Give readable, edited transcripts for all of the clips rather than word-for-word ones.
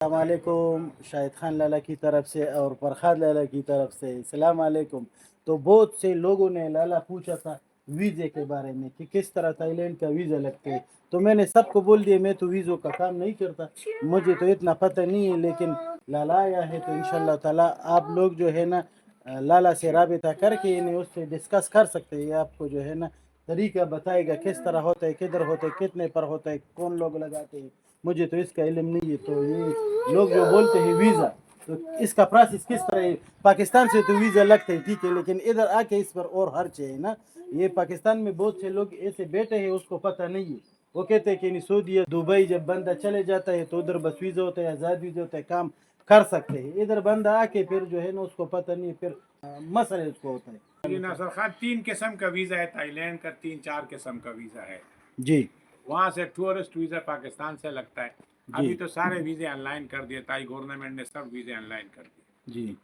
السلام علیکم شاہد خان لالا کی طرف سے اور فرخاد لالا کی طرف سے السلام علیکم. تو بہت سے لوگوں نے لالا پوچھا تھا ویزے کے بارے میں کہ کس طرح تھائی لینڈ کا ویزا لگتے ہے. تو میں نے سب کو بول دیا میں تو ویزوں کا کام نہیں کرتا, مجھے تو اتنا پتہ نہیں ہے, لیکن لالا آیا ہے تو انشاءاللہ تعالی آپ لوگ جو ہے نا لالا سے رابطہ کر کے انہیں اس سے ڈسکس کر سکتے ہیں. یہ آپ کو جو ہے نا طریقہ بتائے گا کس طرح ہوتا ہے, کدھر ہوتا ہے, کتنے پر ہوتا ہے, کون لوگ لگاتے ہیں. مجھے تو اس کا علم نہیں ہے. تو یہ لوگ جو بولتے ہیں ویزا, تو اس کا پروسیس کس طرح ہے. پاکستان سے تو ویزا لگتا ہے ٹھیک ہے, لیکن ادھر آ کے اس پر اور خرچ ہے نا. یہ پاکستان میں بہت سے لوگ ایسے بیٹھے ہیں اس کو پتہ نہیں ہے. وہ کہتے ہیں کہ سعودیہ دبئی جب بندہ چلے جاتا ہے تو ادھر بس ویزا ہوتا ہے, آزاد ویزا ہوتا ہے, کام کر سکتے ہیں. ادھر بندہ آ کے پھر جو ہے نا اس کو پتہ نہیں, پھر مسئلہ اس کو ہوتا ہے. جی ناصر خان, 3 قسم کا ویزا ہے تھائی لینڈ کا, 3-4 قسم کا ویزا ہے. جی وہاں سے ٹورسٹ ویزا پاکستان سے لگتا ہے. جی ابھی تو سارے ویزے آن لائن کر دیے, تائی گورنمنٹ نے سب ویزے آن لائن کر دیے. جی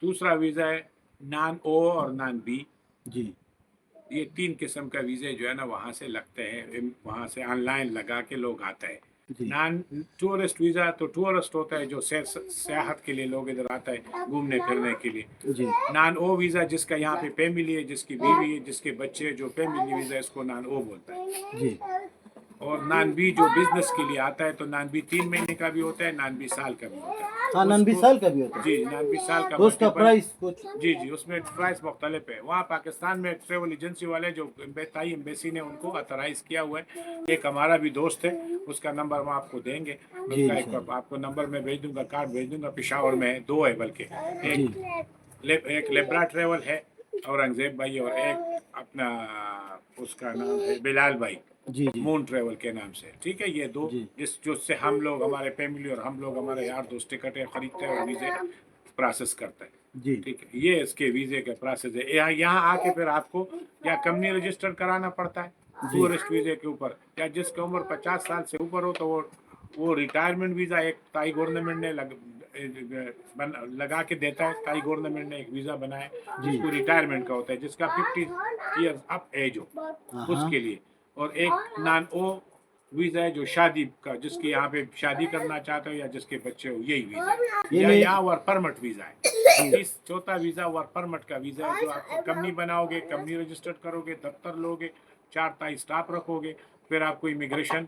دوسرا ویزا ہے نان او اور نان بی. جی یہ 3 قسم کا ویزے جو ہے نا وہاں سے لگتے ہیں, وہاں سے آن لائن لگا کے لوگ آتا ہے. جی نان ٹورسٹ ویزا تو ٹورسٹ ہوتا ہے جو سیاحت کے لیے لوگ ادھر آتا ہے گھومنے پھرنے کے لیے. جی نان او ویزا جس کا یہاں پہ فیملی ہے, جس کی بیوی ہے, جس کے بچے, جو فیملی ویزا اس کو نان او بولتا ہے. جی اور نان بی جو بزنس کے لیے آتا ہے, تو نان بی 3 مہینے کا بھی ہوتا ہے, نان بی سال کا بھی ہوتا ہے. ہاں, نان بھی سال کا بھی ہوتا ہے. جی نان بی سال کا تو اس کا multiple- پرائس کچھ جی اس میں پرائس مختلف ہے. وہاں پاکستان میں ٹریول ایجنسی والے جو تائی ایمبیسی نے ان کو اترائز کیا ہوا ہے. ایک ہمارا بھی دوست ہے, اس کا نمبر ہم آپ کو دیں گے. اس جی کا ایک انشاءاللہ. آپ کو نمبر میں بھیج دوں گا, کارڈ بھیج دوں گا. پشاور میں 2 ہے بلکہ, جی ایک لیبرا ٹریول ہے اورنگزیب بھائی, اور ایک اپنا اس کا نام ہے بلال بھائی, جی جی مون ٹریول کے نام سے. ٹھیک ہے, یہ 2 جی جس سے ہم لوگ, ہمارے فیملی اور ہم لوگ, ہمارے یار دوست ٹکٹیں خریدتے ہیں اور ویزے پروسیس کرتا ہے. جی ٹھیک ہے, یہ اس کے ویزے کا پروسیس ہے. یہاں آ کے پھر آپ کو یا کمپنی رجسٹر کرانا پڑتا ہے جی ٹورسٹ ویزے کے اوپر, یا جس کی عمر 50 سال سے اوپر ہو تو وہ ریٹائرمنٹ ویزا ایک تائی گورنمنٹ نے لگا کے دیتا ہے. تائی گورنمنٹ نے ایک ویزا بنایا ہے جس کو ریٹائرمنٹ کا ہوتا ہے, جس کا 50 ایئرز اپ ایج ہو اس کے لیے. اور ایک نان او ویزا ہے جو شادی کا, جس کی یہاں پہ شادی کرنا چاہتے ہو یا جس کے بچے ہو, یہی ویزا ہے. یا یہاں ورک پرمٹ ویزا ہے. چوتھا ویزا ورک پرمٹ کا ویزا ہے, جو آپ کو کمپنی بناؤ گے, کمپنی رجسٹر کرو گے, دفتر لو گے, 4 تائی سٹاف رکھو گے, پھر آپ کو امیگریشن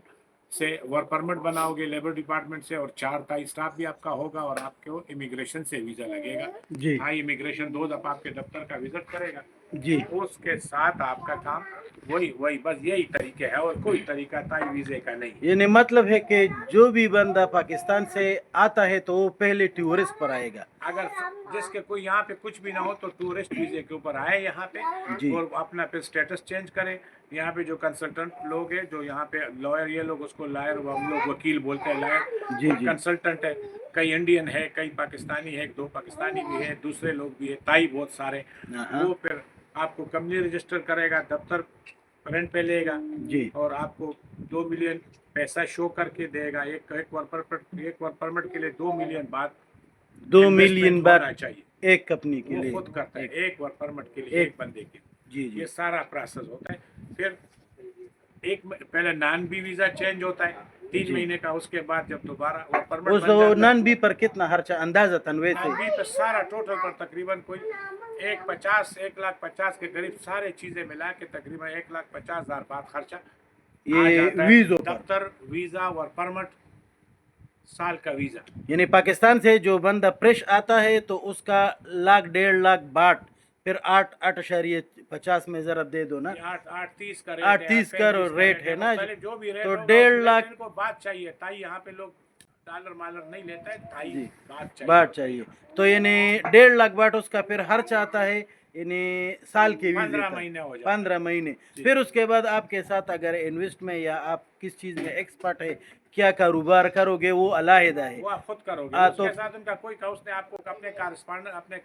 سے ورک پرمٹ بناؤ گے لیبر ڈپارٹمنٹ سے, اور 4 تائی سٹاف بھی آپ کا ہوگا, اور آپ کو امیگریشن سے ویزا لگے گا. جی ہائی امیگریشن 2 دفعہ آپ کے دفتر کا وزٹ کرے گا. جی اس کے ساتھ آپ کا کام وہی بس یہی طریقے ہے, اور کوئی طریقہ تائی ویزے کا نہیں. یعنی مطلب ہے کہ جو بھی بندہ پاکستان سے آتا ہے تو وہ پہلے ٹورسٹ پر آئے گا. اگر جس کے کوئی یہاں پہ کچھ بھی نہ ہو تو ٹورسٹ ویزے کے اوپر آئے یہاں پہ, جی اور اپنا پھر اسٹیٹس چینج کرے. یہاں پہ جو کنسلٹنٹ لوگ ہیں, جو یہاں پہ لائر, یہ لوگ اس کو لائر, ہم لوگ وکیل بولتے ہیں, لائر جی جی کنسلٹنٹ ہے. کئی انڈین ہے, کئی پاکستانی ہے, 2 پاکستانی بھی ہے, دوسرے لوگ بھی ہے, تائی بہت سارے. وہ پھر آپ کو کمپنی رجسٹر کرے گا, دفتر رینٹ پہ لے گا, جی اور آپ کو 2 ملین پیسہ شو کر کے دے گا. ایک ورک پرمٹ کے لیے 2 ملین بعد 2 ملین انویسٹمنٹ بار ہونا چاہیے. ایک کمپنی کے وہ لیے. خود کرتا ہے ایک ورک پرمٹ کے لیے, ایک ایک بندے کے. جی جی یہ سارا پروسیس ہوتا ہے. پھر پہلے نان بی ویزا چینج ہوتا ہے 3 جی مہینے کا, اس کے بعد جب دوبارہ ورک پرمٹ اس بن جاتا ہے. نان بی پر کتنا خرچہ اندازہ تنوے سے؟ نان بی پہ سارا ٹوٹل پر تقریباً کوئی 1,50,000 کے قریب سارے چیزیں ملا کے تقریباً 1,50,000 بعد خرچہ آ یہ جاتا ہے. ویزوں پر دفتر, ویزا, ورک پرمٹ, سال کا ویزا. یعنی پاکستان سے جو بندہ فریش آتا ہے تو اس کا 1,00,000 باٹ, پھر 8.50 میں ضرب دے دو نا, 8.30 کا ریٹ ہے, 8.30 کا 35 ریٹ ہے نا, مختلف جو بھی ریٹ تو ہوگا. 1,50,000 ان کو بات چاہیے. تائی یہاں پہ لوگ ڈالر مالر نہیں لیتا ہے, تائی جی بات چاہیے. باٹ چاہیے. تو یعنی 1,50,000 باٹ اس کا پھر خرچ آتا ہے, یعنی سال کے ویزے 15 کا مہینے ہو جاتا 15 مہینے. پھر اس کے بعد آپ کے ساتھ اگر انویسٹ میں یا آپ کس چیز میں ایکسپرٹ ہے, کیا کاروبار کرو گے, وہ علیحدہ ہے. وہ آپ خود کرو گے. اس تو کے ساتھ ان کا کوئی اس نے آپ کو اپنے کارسپانڈنٹ, اپنے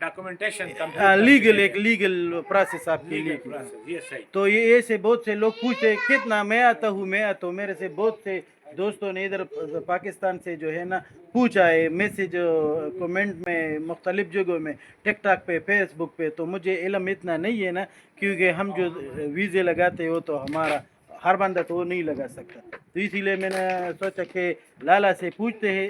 ڈاکومنٹیشن لیگل ایک لیگل پروسیس آپ کے لیے. یہ صحیح. تو یہ ایسے بہت سے لوگ پوچھتے ہیں کتنا, میں آتا ہوں میں آتا ہوں. میرے سے بہت سے دوستوں نے ادھر پاکستان سے جو ہے نا پوچھا ہے, میسیج کمنٹ میں, مختلف جگہوں میں, ٹک ٹاک پہ, فیس بک پہ. تو مجھے علم اتنا نہیں ہے نا, کیونکہ ہم جو ویزے لگاتے ہو تو ہمارا ہر بندہ تو وہ نہیں لگا سکتا. تو اسی لیے میں نے سوچا کہ لالا سے پوچھتے ہیں,